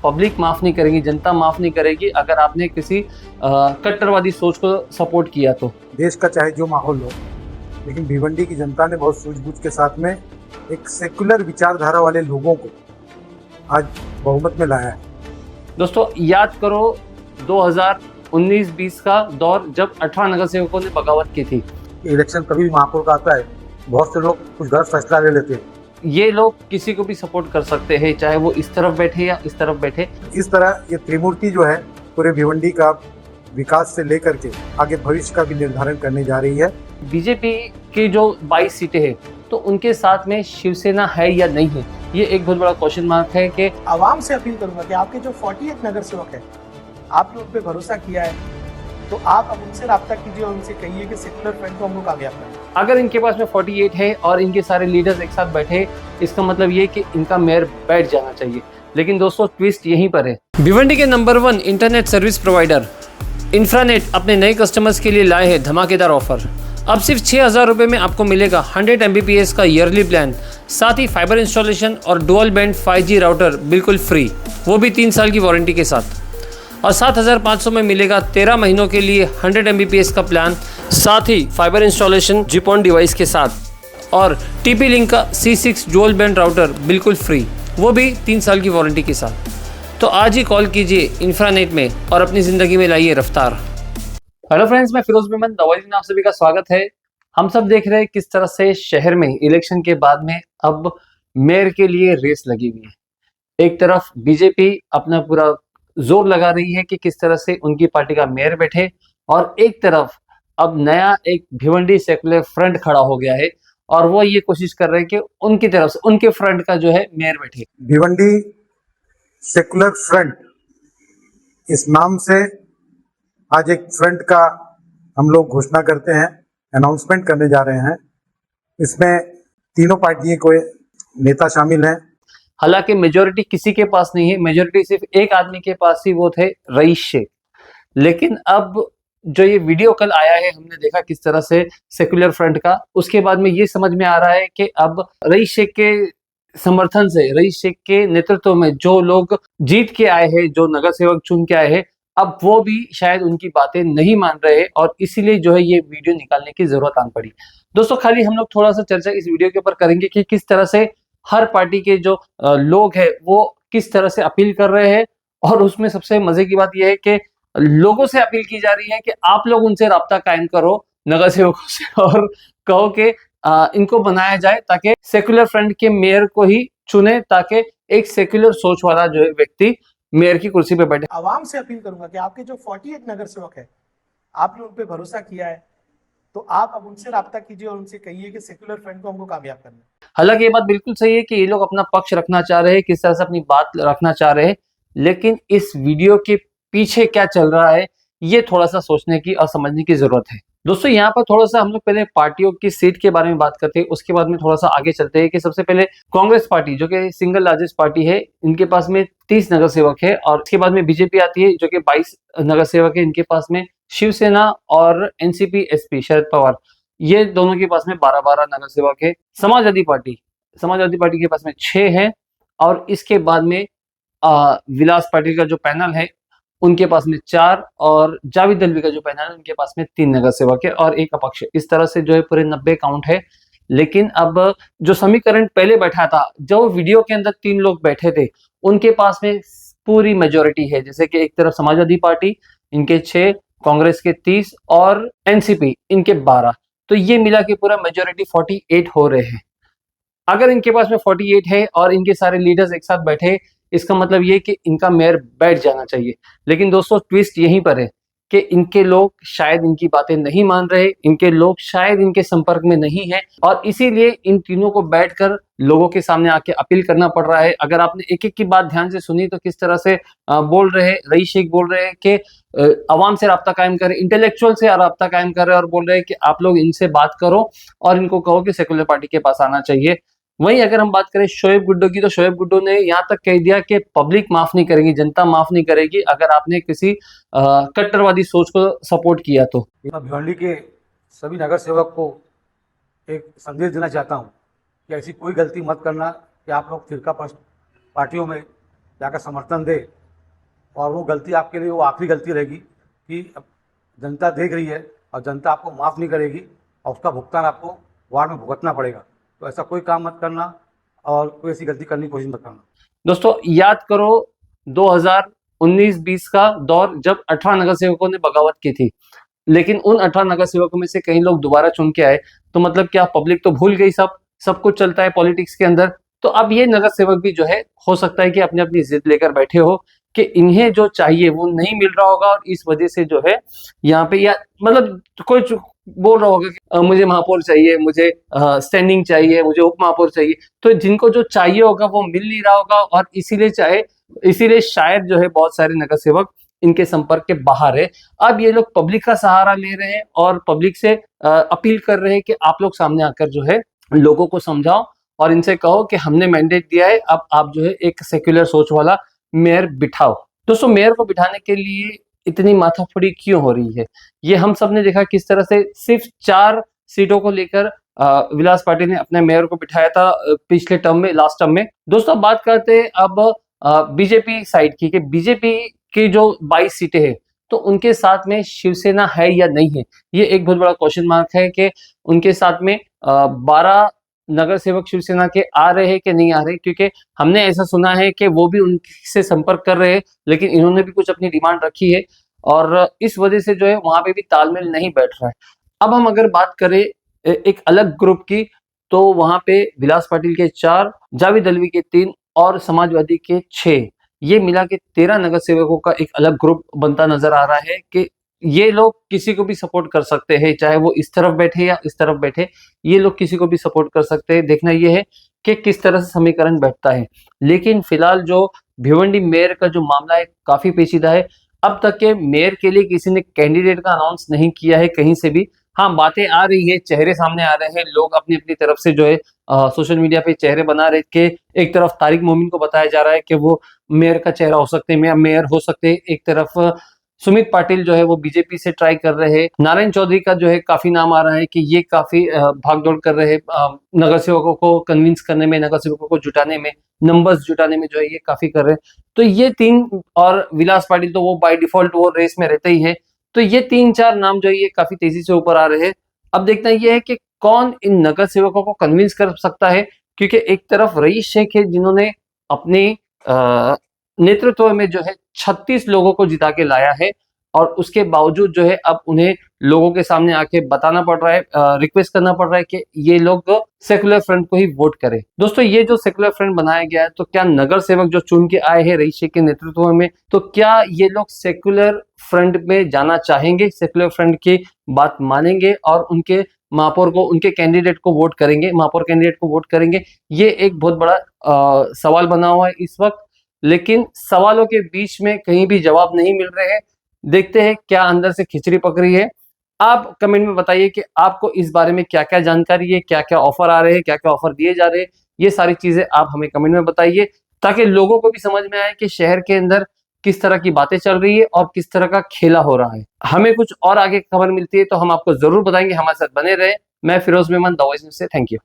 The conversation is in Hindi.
पब्लिक माफ नहीं करेगी, जनता माफ नहीं करेगी अगर आपने किसी कट्टरवादी सोच को सपोर्ट किया तो। देश का चाहे जो माहौल हो, लेकिन भिवंडी की जनता ने बहुत सूझबूझ के साथ में एक सेकुलर विचारधारा वाले लोगों को आज बहुमत में लाया है। दोस्तों याद करो 2019-20 का दौर जब 18 नगर सेवकों ने बगावत की थी। इलेक्शन कभी भी महापौर का आता है, बहुत से लोग कुछ गलत फैसला ले लेते हैं। ये लोग किसी को भी सपोर्ट कर सकते हैं, चाहे वो इस तरफ बैठे या इस तरफ बैठे। इस तरह ये त्रिमूर्ति जो है पूरे भिवंडी का विकास से लेकर के आगे भविष्य का भी निर्धारण करने जा रही है। बीजेपी की जो 22 सीटें हैं तो उनके साथ में शिवसेना है या नहीं है, ये एक बहुत बड़ा क्वेश्चन मार्क है। कि आवाम से अपील करूंगा कि आपके जो 48 नगर सेवक है, आपने उन पे भरोसा किया है, तो आप अब उनसे राब्ता कीजिए और उनसे कहिए कि सेकुलर फ्रंट को हमको कामयाब करना है। अगर इनके पास में 48 है और इनके सारे लीडर्स एक साथ बैठे, इसका मतलब ये कि इनका मेयर बैठ जाना चाहिए। लेकिन दोस्तों ट्विस्ट यहीं पर है। भिवंडी के नंबर 1 इंटरनेट सर्विस प्रोवाइडर इंफ्रानेट अपने नए कस्टमर्स के लिए लाए हैं धमाकेदार ऑफर। अब सिर्फ 6,000 रुपये में आपको मिलेगा 100 Mbps का ईयरली प्लान, साथ ही फाइबर इंस्टॉलेशन और डुअल बैंड 5G राउटर बिल्कुल फ्री, वो भी 3 साल की वारंटी के साथ। और 7,500 में मिलेगा 13 महीनों के लिए 100 Mbps का प्लान, साथ ही फाइबर इंस्टॉलेशन जिपॉन डिवाइस के साथ। और TP लिंक का C6 डुअल बैंड राउटर बिल्कुल फ्री, वो भी 3 साल की वारंटी के साथ। तो आज ही कॉल कीजिए इंफ्रानेट में और अपनी ज़िंदगी में लाइए रफ्तार। हेलो फ्रेंड्स, मैं फिरोज मेमन दवाई में आप सभी का स्वागत है। हम सब देख रहे हैं किस तरह से शहर में इलेक्शन के बाद में अब मेयर के लिए रेस लगी हुई है। एक तरफ बीजेपी अपना पूरा जोर लगा रही है कि किस तरह से उनकी पार्टी का मेयर बैठे, और एक तरफ अब नया एक भिवंडी सेकुलर फ्रंट खड़ा हो गया है और वो ये कोशिश कर रहे हैं कि उनकी तरफ से उनके फ्रंट का जो है मेयर बैठे। भिवंडी सेकुलर फ्रंट इस नाम से आज एक फ्रंट का हम लोग घोषणा करते हैं, अनाउंसमेंट करने जा रहे हैं। इसमें तीनों पार्टियों के नेता शामिल हैं। हालांकि मेजोरिटी किसी के पास नहीं है, मेजोरिटी सिर्फ एक आदमी के पास ही, वो थे रईस शेख। लेकिन अब जो ये वीडियो कल आया है, हमने देखा किस तरह से सेकुलर फ्रंट का, उसके बाद में ये समझ में आ रहा है कि अब रईस शेख के समर्थन से, रईस शेख के नेतृत्व में जो लोग जीत के आए हैं, जो नगर सेवक चुन के आए हैं, अब वो भी शायद उनकी बातें नहीं मान रहे, और इसीलिए जो है ये वीडियो निकालने की जरूरत आन पड़ी। दोस्तों खाली हम लोग थोड़ा सा चर्चा इस वीडियो के ऊपर करेंगे कि किस तरह से हर पार्टी के जो लोग हैं वो किस तरह से अपील कर रहे हैं। और उसमें सबसे मजे की बात यह है कि लोगों से अपील की जा रही है कि आप लोग उनसे राब्ता कायम करो नगर सेवकों से, और कहो कि इनको बनाया जाए ताकि सेकुलर फ्रंट के मेयर को ही चुने, ताकि एक सेकुलर सोच वाला जो है व्यक्ति मेयर की कुर्सी पे बैठे। आवाम से अपील करूंगा कि आपके जो 48 नगर सेवक है, आपने उन पे भरोसा किया है, तो आप अब उनसे राब्ता कीजिए और उनसे कहिए कि सेकुलर फ्रंट को हमको कामयाब करना है। हालांकि ये बात बिल्कुल सही है कि ये लोग अपना पक्ष रखना चाह रहे हैं, किस तरह से अपनी बात रखना चाह रहे हैं, लेकिन इस वीडियो के पीछे क्या चल रहा है ये थोड़ा सा सोचने की और समझने की जरूरत है। दोस्तों यहाँ पर थोड़ा सा हम लोग पहले पार्टियों की सीट के बारे में बात करते हैं, उसके बाद में थोड़ा सा आगे चलते हैं कि सबसे पहले कांग्रेस पार्टी जो कि सिंगल लार्जेस्ट पार्टी है, इनके पास में 30 नगर सेवक है। और इसके बाद में बीजेपी आती है जो कि 22 नगर सेवक है। इनके पास में शिवसेना और एनसीपी एसपी शरद पवार, ये दोनों के पास में 12-12 नगर सेवक है। समाजवादी पार्टी के पास में 6 है। और इसके बाद में विलास पाटिल का जो पैनल है उनके पास में 4, और जावेद दलवी का जो पैनल है उनके पास में 3 नगर सेवक है और 1 अपक्ष। इस तरह से जो है पूरे 90 काउंट है। लेकिन अब जो समीकरण पहले बैठा था, जो वीडियो के अंदर 3 लोग बैठे थे, उनके पास में पूरी मेजोरिटी है। जैसे कि एक तरफ समाजवादी पार्टी, इनके 6, कांग्रेस के 30 और एनसीपी इनके 12, तो ये मिला के पूरा मेजोरिटी 48 हो रहे हैं। अगर इनके पास में 48 है और इनके सारे लीडर्स एक साथ बैठे, इसका मतलब ये कि इनका मेयर बैठ जाना चाहिए। लेकिन दोस्तों ट्विस्ट यहीं पर है कि इनके लोग शायद इनकी बातें नहीं मान रहे, इनके लोग शायद इनके संपर्क में नहीं है, और इसीलिए इन तीनों को बैठकर लोगों के सामने आके अपील करना पड़ रहा है। अगर आपने एक एक की बात ध्यान से सुनी तो किस तरह से बोल रहे हैं, रईस शेख बोल रहे हैं कि अवाम से राब्ता कायम करें, इंटेलेक्चुअल से राब्ता कायम कर रहे हैं, और बोल रहे हैं कि आप लोग इनसे बात करो और इनको कहो कि सेकुलर पार्टी के पास आना चाहिए। वहीं अगर हम बात करें शोएब गुड्डो की, तो शोएब गुड्डो ने यहाँ तक कह दिया कि पब्लिक माफ नहीं करेगी, जनता माफ नहीं करेगी अगर आपने किसी कट्टरवादी सोच को सपोर्ट किया तो। मैं भिवंडी के सभी नगर सेवक को एक संदेश देना चाहता हूँ कि ऐसी कोई गलती मत करना कि आप लोग फिरका पार्टियों में जाकर समर्थन दे, और वो गलती आपके लिए वो आखिरी गलती रहेगी कि अब जनता देख रही है और जनता आपको माफ़ नहीं करेगी और उसका भुगतान आपको वार्ड में भुगतना पड़ेगा। तो ऐसा कोई काम मत करना और कोई ऐसी गलती करने की कोशिश मत करना। दोस्तों याद करो 2019-20 का दौर जब 18 नगर सेवकों ने बगावत की थी, लेकिन उन 18 नगर सेवकों में से कई लोग दोबारा चुन के आए। तो मतलब क्या पब्लिक तो भूल गई, सब कुछ चलता है पॉलिटिक्स के अंदर। तो अब ये नगर सेवक भी जो है हो सकता है कि अपनी अपनी जिद लेकर बैठे हो कि इन्हें जो चाहिए वो नहीं मिल रहा होगा, और इस वजह से जो है यहाँ पे या मतलब कोई बोल रहा होगा कि मुझे महापौर चाहिए, मुझे स्टैंडिंग चाहिए, मुझे उप महापौर चाहिए। तो जिनको जो चाहिए होगा वो मिल नहीं रहा होगा, और इसीलिए शायद जो है बहुत सारे नगर सेवक इनके संपर्क के बाहर है। अब ये लोग पब्लिक का सहारा ले रहे हैं और पब्लिक से अपील कर रहे हैं कि आप लोग सामने आकर जो है लोगों को समझाओ और इनसे कहो कि हमने मैंडेट दिया है, अब आप जो है एक सेक्युलर सोच वाला मेयर बिठाओ। दोस्तों मेयर को बिठाने के लिए इतनी माथाफड़ी क्यों हो रही है? ये हम सब ने देखा किस तरह से सिर्फ 4 सीटों को लेकर विलास पाटिल ने अपने मेयर को बिठाया था पिछले टर्म में, लास्ट टर्म में। दोस्तों बात करते हैं अब बीजेपी साइड की, कि बीजेपी की जो 22 सीटें हैं तो उनके साथ में शिवसेना है या नहीं है, ये एक बहुत बड़ा क्वेश्चन मार्क है कि उनके साथ में 12 नगर सेवक शिवसेना के आ रहे हैं कि नहीं आ रहे, क्योंकि हमने ऐसा सुना है कि वो भी उनसे संपर्क कर रहे हैं, लेकिन इन्होंने भी कुछ अपनी डिमांड रखी है और इस वजह से जो है वहां पे भी तालमेल नहीं बैठ रहा है। अब हम अगर बात करें एक अलग ग्रुप की, तो वहां पे विलास पाटिल के 4, जावेद अलवी के 3 और समाजवादी के 6, ये मिला के 13 नगर सेवकों का एक अलग ग्रुप बनता नजर आ रहा है कि ये लोग किसी को भी सपोर्ट कर सकते हैं, चाहे वो इस तरफ बैठे या इस तरफ बैठे, ये लोग किसी को भी सपोर्ट कर सकते हैं। देखना ये है कि किस तरह से समीकरण बैठता है। लेकिन फिलहाल जो भिवंडी मेयर का जो मामला है काफी पेचीदा है। अब तक के मेयर के लिए किसी ने कैंडिडेट का अनाउंस नहीं किया है कहीं से भी। हाँ, बातें आ रही है, चेहरे सामने आ रहे हैं, लोग अपनी अपनी तरफ से जो है सोशल मीडिया पे चेहरे बना रहे के एक तरफ तारिक मोमिन को बताया जा रहा है कि वो मेयर का चेहरा हो सकते हैं, मेयर हो सकते हैं। एक तरफ सुमित पाटिल जो है वो बीजेपी से ट्राई कर रहे हैं। नारायण चौधरी का जो है काफी नाम आ रहा है कि ये काफी भागदौड़ कर रहे हैं नगर सेवकों को कन्विंस करने में, नगर सेवकों को जुटाने में, नंबर्स जुटाने में जो है ये काफी कर रहे हैं। तो ये 3 और विलास पाटिल तो वो बाय डिफॉल्ट वो रेस में रहते ही है। तो ये 3-4 नाम जो है ये काफी तेजी से ऊपर आ रहे हैं। अब देखना ये है कि कौन इन नगर सेवकों को कन्विंस कर सकता है, क्योंकि एक तरफ रईस शेख है जिन्होंने अपने नेतृत्व में जो है 36 लोगों को जिता के लाया है, और उसके बावजूद जो है अब उन्हें लोगों के सामने आके बताना पड़ रहा है, रिक्वेस्ट करना पड़ रहा है कि ये लोग सेकुलर फ्रंट को ही वोट करें। दोस्तों ये जो सेकुलर फ्रंट बनाया गया है, तो क्या नगर सेवक जो चुन के आए हैं रईस शेख के नेतृत्व में, तो क्या ये लोग सेकुलर फ्रंट में जाना चाहेंगे, सेकुलर फ्रंट की बात मानेंगे और उनके महापौर को, उनके कैंडिडेट को वोट करेंगे, महापौर कैंडिडेट को वोट करेंगे? ये एक बहुत बड़ा सवाल बना हुआ है इस वक्त। लेकिन सवालों के बीच में कहीं भी जवाब नहीं मिल रहे हैं। देखते हैं क्या अंदर से खिचड़ी पक रही है। आप कमेंट में बताइए कि आपको इस बारे में क्या क्या जानकारी है, क्या क्या ऑफर आ रहे हैं, क्या क्या ऑफर दिए जा रहे हैं। ये सारी चीजें आप हमें कमेंट में बताइए, ताकि लोगों को भी समझ में आए कि शहर के अंदर किस तरह की बातें चल रही है और किस तरह का खेला हो रहा है। हमें कुछ और आगे खबर मिलती है तो हम आपको जरूर बताएंगे। हमारे साथ बने रहे। मैं Firoz Memon, the voice news से थैंक यू।